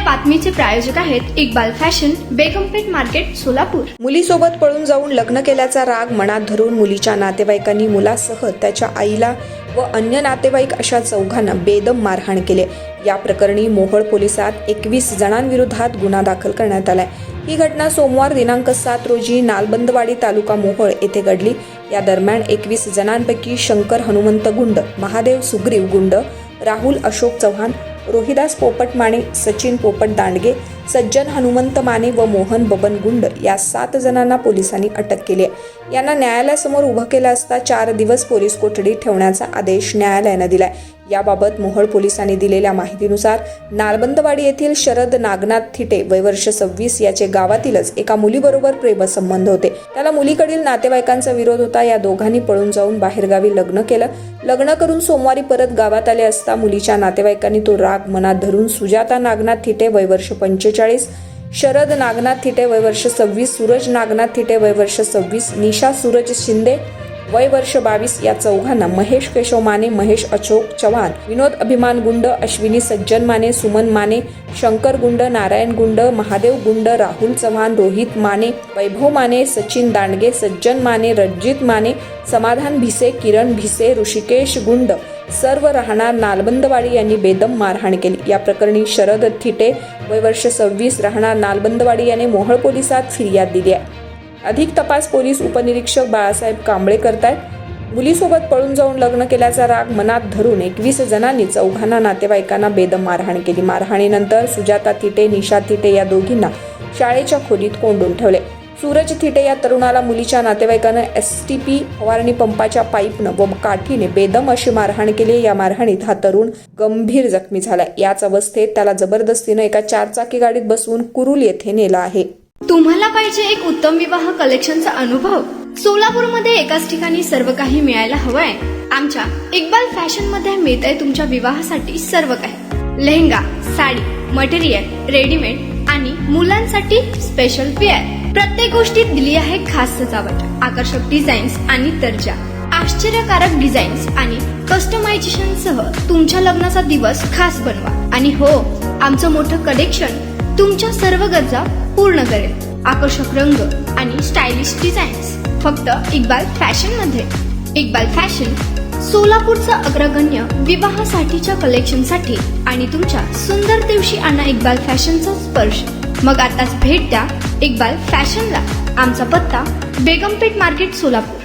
बातमीचे प्रायोजक आहेत Iqbal fashion, बेगमपेठ market, Solapur. मुलीसोबत पळून जाऊन लग्न केल्याचा राग मनात धरून मुलीच्या नातेवाईकांनी मुलासह त्याच्या आईला व अन्य नातेवाईक अशा चौघांना बेदम मारहाण केले। या प्रकरणी मोहोळ पोलिसात 21 जणांविरोधात गुन्हा दाखल करण्यात आलाय। ही घटना सोमवार दिनांक 7 रोजी नालबंदवाडी तालुका मोहोळ येथे घडली। या दरम्यान 21 जणांपैकी शंकर हनुमंत गुंड, महादेव सुग्रीव गुंड, राहुल अशोक चव्हाण, रोहिदास पोपट माने, सचिन पोपट दांडगे, सज्जन हनुमंत माने व मोहन बबन गुंड या 7 जणांना पोलिसांनी अटक केली आहे। यांना न्यायालयासमोर उभं केलं असता 4 दिवस पोलीस कोठडीत ठेवण्याचा आदेश न्यायालयानं दिलाय। याबाबत मोहोळ पोलिसांनी दिलेल्या माहितीनुसार नालबंदवाडी येथील शरद नागनाथ थिटे वय वर्ष 26 याचे गावातीलच एका मुलीबरोबर प्रेमसंबंध होते। त्याला मुलीकडील नातेवाईकांचा विरोध होता। या दोघांनी पळून जाऊन बाहेरगावी लग्न केलं। लग्न करून सोमवारी परत गावात आले असता मुलीच्या नातेवाईकांनी तो राग मनात धरून सुजाता नागनाथ थिटे वय वर्ष 45, शरद नागनाथ थिटे वय वर्ष 26, सूरज नागनाथ थिटे वय वर्ष 26, निशा सूरज शिंदे वय वर्ष 22 या चौघांना महेश केशव माने, महेश अशोक चव्हाण, विनोद अभिमान गुंड, अश्विनी सज्जन माने, सुमन माने, शंकर गुंड, नारायण गुंड, महादेव गुंड, राहुल चव्हाण, रोहित माने, वैभव माने, सचिन दांडगे, सज्जन माने, रणजित माने, समाधान भिसे, किरण भिसे, ऋषिकेश गुंड सर्व राहणार नालबंदवाडी यांनी बेदम मारहाण केली। या प्रकरणी शरद थिटे वय वर्ष 26 राहणार नालबंदवाडी याने मोहोळ पोलिसात फिर्याद दिली आहे। अधिक तपास पोलीस उपनिरीक्षक बाळासाहेब कांबळे करतायत। मुलीसोबत पळून जाऊन लग्न केल्याचा राग मनात धरून 21 जणांनी चौघांना नातेवाईकांना बेदम मारहाण केली। मारहाणीनंतर सुजाता थिटे, निशा थिटे या दोघींना शाळेच्या खोलीत कोंडून ठेवले। सूरज थिटे या तरुणाला मुलीच्या नातेवाईकांना STP फवारणी पंपाच्या पाईपनं व काठीने बेदम अशी मारहाण केली। या मारहाणीत हा तरुण गंभीर जखमी झालाय। याच अवस्थेत त्याला जबरदस्तीने एका 4 चाकी गाडीत बसवून कुरुल येथे नेला आहे। तुम्हाला पाहिजे एक उत्तम विवाह कलेक्शनचा अनुभव? सोलापूरमध्ये एकाच ठिकाणी सर्व काही मिळायला हवंय? आमच्या इक्बाल फॅशन मध्ये मिळतंय तुमच्या विवाहासाठी सर्व काही। लेहंगा, साडी, मटेरियल, रेडीमेड आणि मुलांसाठी स्पेशल वेअर। प्रत्येक गोष्टीत दिली आहे खास सजावट, आकर्षक डिझाईन्स आणि दर्जा, आश्चर्यकारक डिझाईन्स आणि कस्टमायझेशन सह तुमच्या लग्नाचा दिवस खास बनवा। आणि हो, आमचं मोठं कलेक्शन तुमच्या सर्व गरजा पूर्ण करेल। आकर्षक रंग आणि स्टायलिश डिझाईन्स फक्त इक्बाल फॅशन मध्ये। इक्बाल फॅशन सोलापूरचा अग्रगण्य विवाहासाठीच्या कलेक्शनसाठी आणि तुमच्या सुंदर दिवशी आणा इक्बाल फॅशनचा स्पर्श। मग आताच भेट द्या इक्बाल फॅशनला। आमचा पत्ता बेगमपेठ मार्केट, सोलापूर।